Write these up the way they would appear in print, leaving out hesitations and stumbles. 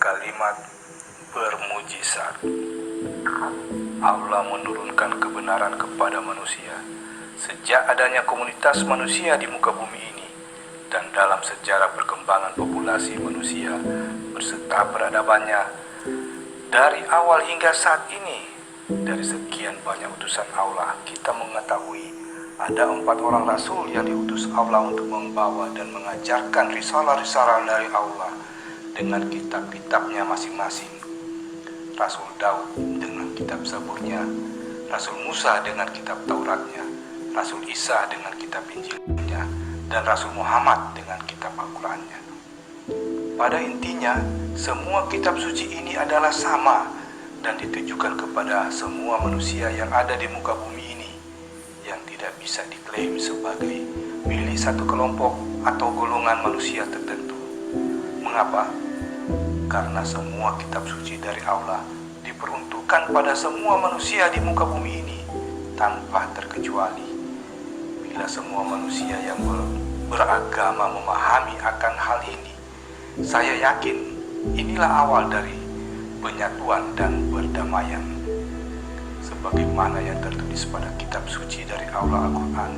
Kalimat bermujizat. Allah menurunkan kebenaran kepada manusia sejak adanya komunitas manusia di muka bumi ini, dan dalam sejarah perkembangan populasi manusia berserta peradabannya dari awal hingga saat ini. Dari sekian banyak utusan Allah, kita mengetahui ada 4 orang rasul yang diutus Allah untuk membawa dan mengajarkan risalah-risalah dari Allah dengan kitab-kitabnya masing-masing. Rasul Daud dengan kitab Zaburnya, Rasul Musa dengan kitab Tauratnya, Rasul Isa dengan kitab Injilnya, dan Rasul Muhammad dengan kitab Al-Qurannya. Pada intinya, semua kitab suci ini adalah sama dan ditujukan kepada semua manusia yang ada di muka bumi ini, yang tidak bisa diklaim sebagai milik satu kelompok atau golongan manusia tertentu. Mengapa? Karena semua kitab suci dari Allah diperuntukkan pada semua manusia di muka bumi ini tanpa terkecuali. Bila semua manusia yang beragama memahami akan hal ini, saya yakin inilah awal dari penyatuan dan perdamaian. Sebagaimana yang tertulis pada kitab suci dari Allah Al-Quran,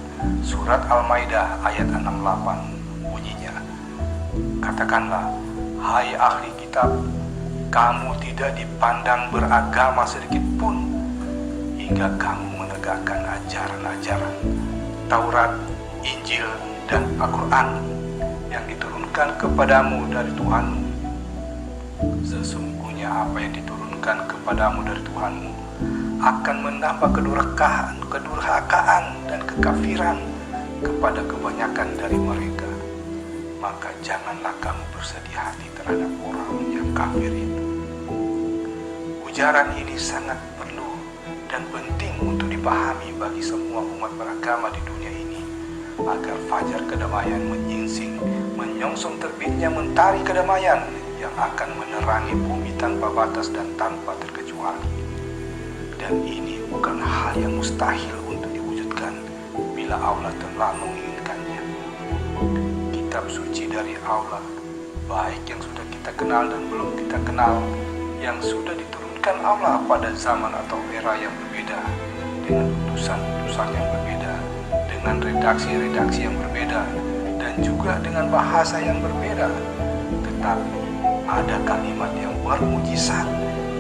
surat Al-Maidah ayat 68, bunyinya, katakanlah, hai ahli kitab, kamu tidak dipandang beragama sedikit pun hingga kamu menegakkan ajaran-ajaran Taurat, Injil, dan Al-Quran yang diturunkan kepadamu dari Tuhanmu. Sesungguhnya apa yang diturunkan kepadamu dari Tuhanmu akan menambah kedurhakaan dan kekafiran kepada kebanyakan dari mereka. Maka janganlah kamu bersedih hati terhadap orang yang kafir itu. Ujaran ini sangat perlu dan penting untuk dipahami bagi semua umat beragama di dunia ini, agar fajar kedamaian menyongsong terbitnya mentari kedamaian yang akan menerangi bumi tanpa batas dan tanpa terkecuali. Dan ini bukan hal yang mustahil untuk diwujudkan bila Allah telah menginginkannya. Kitab suci dari Allah, baik yang sudah kita kenal dan belum kita kenal, yang sudah diturunkan Allah pada zaman atau era yang berbeda, dengan utusan-utusan yang berbeda, dengan redaksi-redaksi yang berbeda, dan juga dengan bahasa yang berbeda. Tetapi ada kalimat yang bermujizat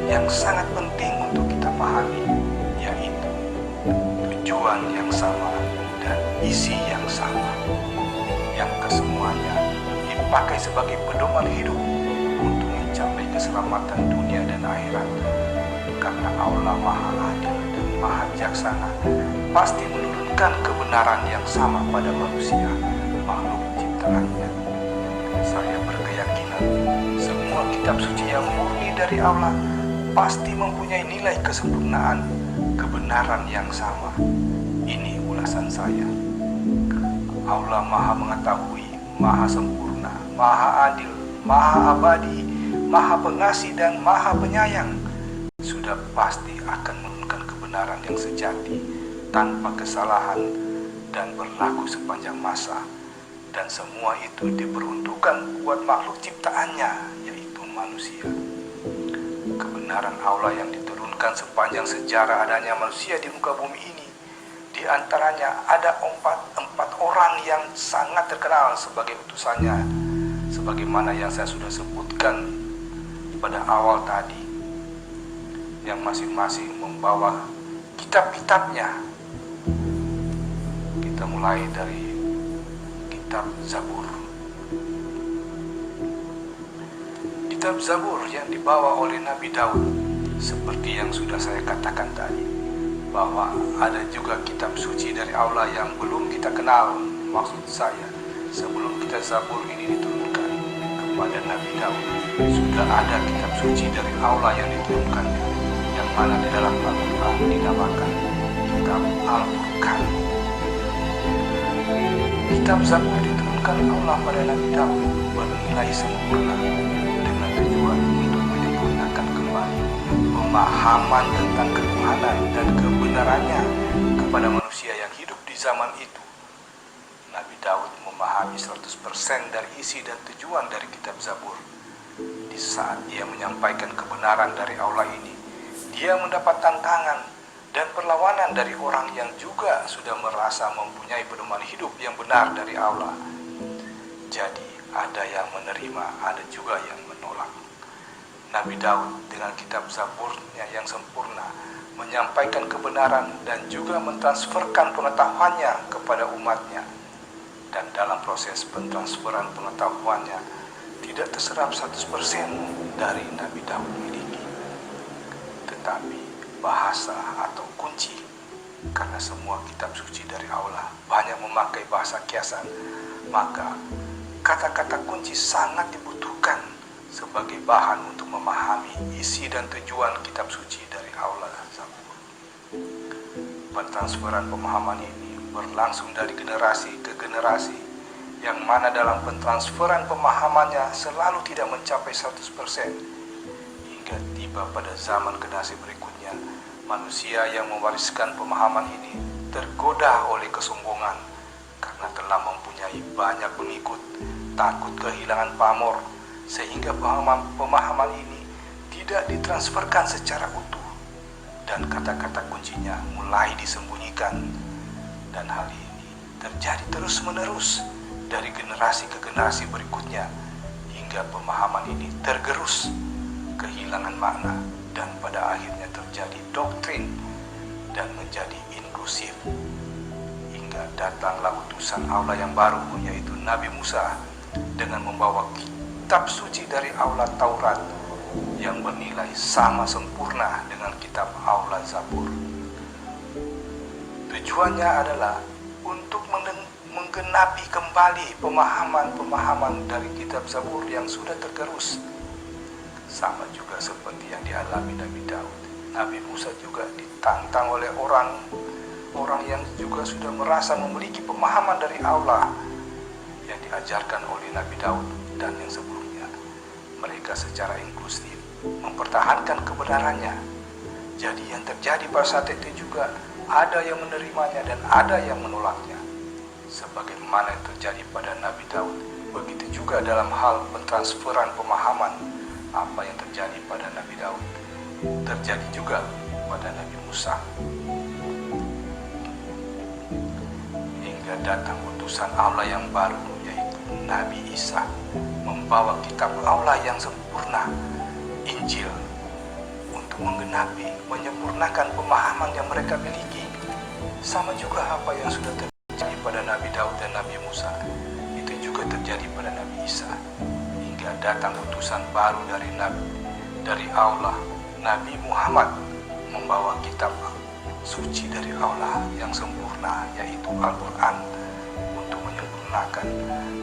yang sangat penting untuk kita pahami, yaitu tujuan yang sama dan isi yang sama, yang kesemuanya dipakai sebagai pedoman hidup untuk mencapai keselamatan dunia dan akhirat. Karena Allah Maha Adil dan Maha Bijaksana, pasti menurunkan kebenaran yang sama pada manusia, makhluk ciptaannya. Saya berkeyakinan semua kitab suci yang murni dari Allah pasti mempunyai nilai kesempurnaan, kebenaran yang sama. Ini ulasan saya. Allah Maha Mengetahui, Maha Sempurna, Maha Adil, Maha Abadi, Maha Pengasih, dan Maha Penyayang. Sudah pasti akan menurunkan kebenaran yang sejati, tanpa kesalahan, dan berlaku sepanjang masa. Dan semua itu diperuntukkan buat makhluk ciptaannya, yaitu manusia. Kebenaran Allah yang diturunkan sepanjang sejarah adanya manusia di muka bumi ini, di antaranya ada empat orang yang sangat terkenal sebagai utusannya, sebagaimana yang saya sudah sebutkan pada awal tadi, yang masing-masing membawa kitab-kitabnya. Kita mulai dari kitab Zabur. Kitab Zabur yang dibawa oleh Nabi Daud, seperti yang sudah saya katakan tadi, bahwa ada juga kitab suci dari Allah yang belum kita kenal. Maksud saya, sebelum kitab Zabur ini diturunkan kepada Nabi Daud, sudah ada kitab suci dari Allah yang diturunkannya, yang mana di dalam Al-Quran dinamakan kitab Al-Furqan. Kitab Zabur diturunkan Allah pada Nabi Daud bernilai sempurna, dengan tujuan untuk menyempurnakan kembali pemahaman tentang ketuhanan dan kebenarannya kepada manusia yang hidup di zaman itu. Nabi Daud memahami 100% dari isi dan tujuan dari kitab Zabur. Di saat ia menyampaikan kebenaran dari Allah ini, dia mendapat tantangan dan perlawanan dari orang yang juga sudah merasa mempunyai pedoman hidup yang benar dari Allah. Jadi ada yang menerima, ada juga yang menolak. Nabi Daud dengan kitab Zaburnya yang sempurna menyampaikan kebenaran dan juga mentransferkan pengetahuannya kepada umatnya. Dan dalam proses pentransferan pengetahuannya tidak terserap 100% dari Nabi Daud miliki. Tetapi bahasa atau kunci, karena semua kitab suci dari Allah banyak memakai bahasa kiasan, maka kata-kata kunci sangat dibutuhkan sebagai bahan untuk memahami isi dan tujuan kitab suci dari Allah. Pentransferan pemahaman ini berlangsung dari generasi ke generasi, yang mana dalam pentransferan pemahamannya selalu tidak mencapai 100%, hingga tiba pada zaman generasi berikutnya, manusia yang mewariskan pemahaman ini tergoda oleh kesombongan karena telah mempunyai banyak pengikut, takut kehilangan pamor, sehingga pemahaman ini tidak ditransferkan secara utuh dan kata-kata kuncinya mulai disembunyikan. Dan hal ini terjadi terus-menerus dari generasi ke generasi berikutnya, hingga pemahaman ini tergerus, kehilangan makna, dan pada akhirnya terjadi doktrin dan menjadi inklusif. Hingga datanglah utusan Allah yang baru, yaitu Nabi Musa, dengan membawa kitab suci dari Allah, Taurat, yang bernilai sama sempurna dengan kitab Allah, Zabur. Tujuannya adalah untuk menggenapi kembali pemahaman-pemahaman dari kitab Zabur yang sudah tergerus. Sama juga seperti yang dialami Nabi Daud. Nabi Musa juga ditantang oleh orang yang juga sudah merasa memiliki pemahaman dari Allah yang diajarkan oleh Nabi Daud dan yang sebelumnya. Mereka secara inklusif mempertahankan kebenarannya. Jadi yang terjadi pada saat itu juga ada yang menerimanya dan ada yang menolaknya. Sebagaimana yang terjadi pada Nabi Daud, begitu juga dalam hal pentransferan pemahaman. Apa yang terjadi pada Nabi Daud terjadi juga pada Nabi Musa. Hingga datang utusan Allah yang baru, yaitu Nabi Isa, membawa kitab Allah yang sempurna, Injil, untuk menggenapi, menyempurnakan pemahaman yang mereka miliki. Sama juga apa yang sudah terjadi pada Nabi Daud dan Nabi Musa, itu juga terjadi pada Nabi Isa. Hingga datang utusan baru dari Allah, Nabi Muhammad, membawa kitab suci dari Allah yang sempurna, yaitu Al-Quran, untuk menyempurnakan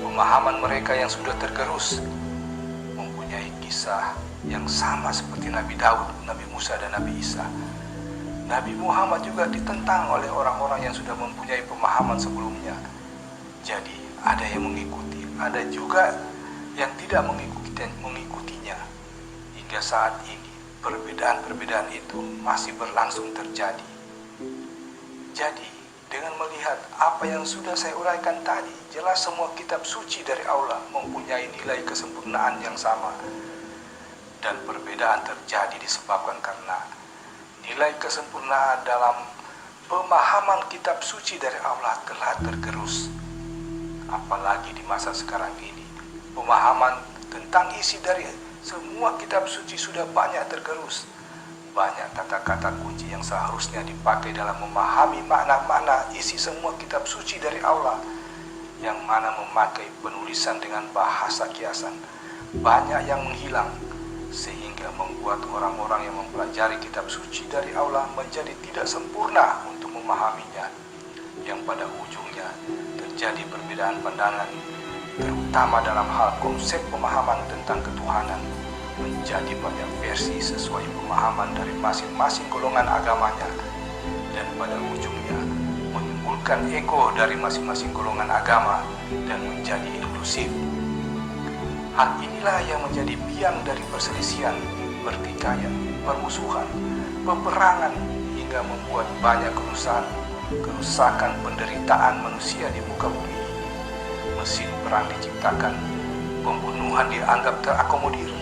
pemahaman mereka yang sudah tergerus, mempunyai kisah yang sama seperti Nabi Daud, Nabi Musa, dan Nabi Isa. Nabi Muhammad juga ditentang oleh orang-orang yang sudah mempunyai pemahaman sebelumnya. Jadi ada yang mengikuti, ada juga yang tidak mengikutinya. Hingga saat ini perbedaan-perbedaan itu masih berlangsung terjadi. Jadi dengan melihat apa yang sudah saya uraikan tadi, jelas semua kitab suci dari Allah mempunyai nilai kesempurnaan yang sama. Dan perbedaan terjadi disebabkan karena nilai kesempurnaan dalam pemahaman kitab suci dari Allah telah tergerus. Apalagi di masa sekarang ini, pemahaman tentang isi dari semua kitab suci sudah banyak tergerus. Banyak kata-kata kunci yang seharusnya dipakai dalam memahami makna-makna isi semua kitab suci dari Allah, yang mana memakai penulisan dengan bahasa kiasan. Banyak yang menghilang, sehingga membuat orang-orang yang mempelajari kitab suci dari Allah menjadi tidak sempurna untuk memahaminya, yang pada ujungnya terjadi perbedaan pandangan, terutama dalam hal konsep pemahaman tentang ketuhanan, menjadi banyak versi sesuai pemahaman dari masing-masing golongan agamanya, dan pada ujungnya menimbulkan ego dari masing-masing golongan agama dan menjadi inklusif. Hal inilah yang menjadi biang dari perselisihan, pertikaian, permusuhan, peperangan, hingga membuat banyak kerusakan, penderitaan manusia di muka bumi ini. Mesin perang diciptakan, pembunuhan dianggap terakomodir,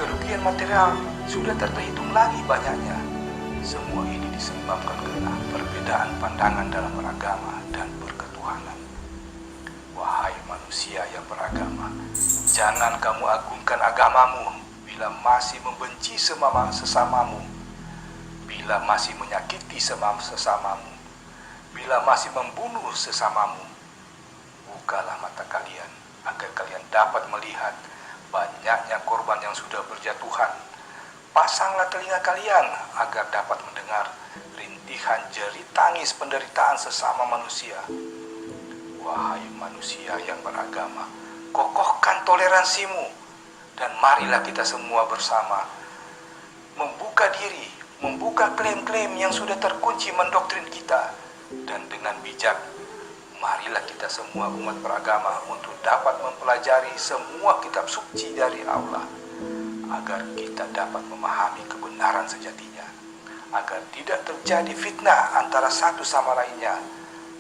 kerugian material sudah tak terhitung lagi banyaknya. Semua ini disebabkan karena perbedaan pandangan dalam beragama dan berketuhanan. Wahai manusia yang beragama, jangan kamu agungkan agamamu bila masih membenci sesamamu, bila masih menyakiti sesamamu, bila masih membunuh sesamamu. Bukalah mata kalian agar kalian dapat melihat banyaknya korban yang sudah berjatuhan. Pasanglah telinga kalian agar dapat mendengar rintihan jerit tangis penderitaan sesama manusia. Wahai manusia yang beragama, kokohkan toleransimu dan marilah kita semua bersama membuka diri, membuka klaim-klaim yang sudah terkunci mendoktrin kita, dan dengan bijak marilah kita semua umat beragama untuk dapat mempelajari semua kitab suci dari Allah, agar kita dapat memahami kebenaran sejatinya, agar tidak terjadi fitnah antara satu sama lainnya,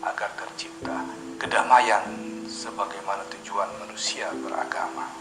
agar tercipta kedamaian sebagaimana tujuan manusia beragama.